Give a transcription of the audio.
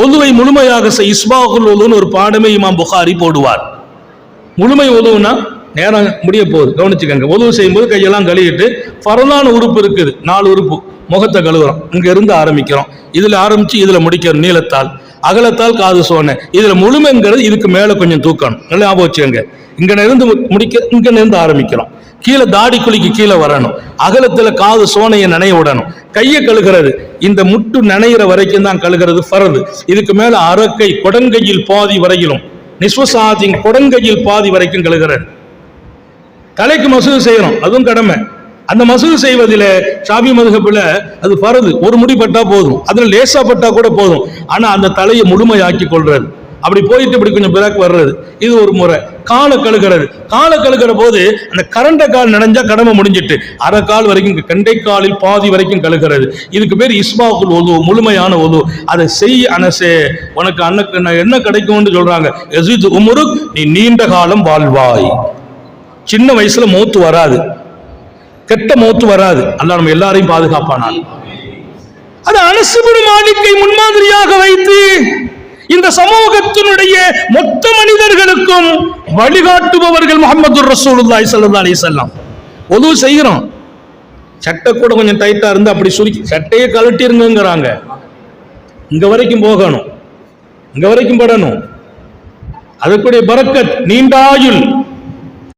ஒதுவை முழுமையாக இஸ்பாகுல் ஒதுன்னு ஒரு பாடமே இமாம் புகாரி போடுவார். முழுமை ஒதுவுனா நேரம் முடிய போகுது, கவனிச்சுக்கங்க. ஒதுவு செய்யும்போது கையெல்லாம் கழுவிட்டு ஃபரலான உறுப்பு இருக்குது, 4 உறுப்பு. முகத்தை கழுவுறோம், இங்க இருந்து ஆரம்பிக்கிறோம், இதுல ஆரம்பிச்சு இதுல முடிக்கிறோம். நீளத்தால், அகலத்தால், காது சோனை, இதுல முழுமைங்கிறது இதுக்கு மேல கொஞ்சம் தூக்கணும். நல்லா ஞாபகம் வச்சுக்கோங்க. இங்க இருந்து முடிக்க, இங்க இருந்து ஆரம்பிக்கிறோம். கீழே தாடி குழிக்கு கீழே வரணும். அகலத்துல காது சோனையை நனைய விடணும். கையை கழுகிறது இந்த முட்டு நனைகிற வரைக்கும் தான் கழுகிறது ஃபரது. இதுக்கு மேல அரக்கை கொடங்கையில் பாதி வரையிலும், நிஸ்வசாதின் கொடங்கையில் பாதி வரைக்கும் கழுகிறது. தலைக்கு மசூது செய்யறோம், அதுவும் கடமை. அந்த மசூது செய்வதில் ஷாஃபி மதுஹப்ல அது ஃபரது. ஒரு முடி பட்டா போதும், அதுல லேசா பட்டா கூட போதும். ஆனா அந்த தலையை முழுமையாக்கி கொள்றது, அப்படி போயிட்டு இப்படி கொஞ்சம் பிறகு வர்றது, இது ஒரு முறை. காலை கழுகிறது, காலை கழுகிற போது அந்த கரண்ட கால் நனைஞ்சா கடமை முடிஞ்சிட்டு அரை கால் வரைக்கும், கண்டை காலில் பாதி வரைக்கும் கழுகிறது. இதுக்கு பேர் இஸ்பாகுல் ஒது, முழுமையான ஒது. அதை செய் அனசே, உனக்கு அன்னைக்கு என்ன கிடைக்கும்னு சொல்றாங்க. யஸீது உம்ருக், நீ நீண்ட காலம் வாழ்வாய். சின்ன வயசுல மௌத்து வராது, கெட்ட மௌத்து வராது. அல்லாஹ் நம்ம எல்லாரையும் பாதுகாப்பானான். அது அனஸ் இப்னு மாலிக்கை முன்மாதிரியாக வைத்து இந்த சமூகத்தினுடைய மொத்த மனிதர்களுக்கும் வழிகாட்டுபவர்கள் முஹம்மது ரசூலுல்லாஹி ஸல்லல்லாஹு அலைஹி வஸல்லம். ஒது செய்கிறோம், சட்டை கூட கொஞ்சம் டைட்டா இருந்து அப்படி சுருக்கி சட்டையை கழட்டிருங்கிறாங்க. இங்க வரைக்கும் போகணும், இங்க வரைக்கும் படணும். அதுக்குடைய பரக்கத், நீண்டாயுள்,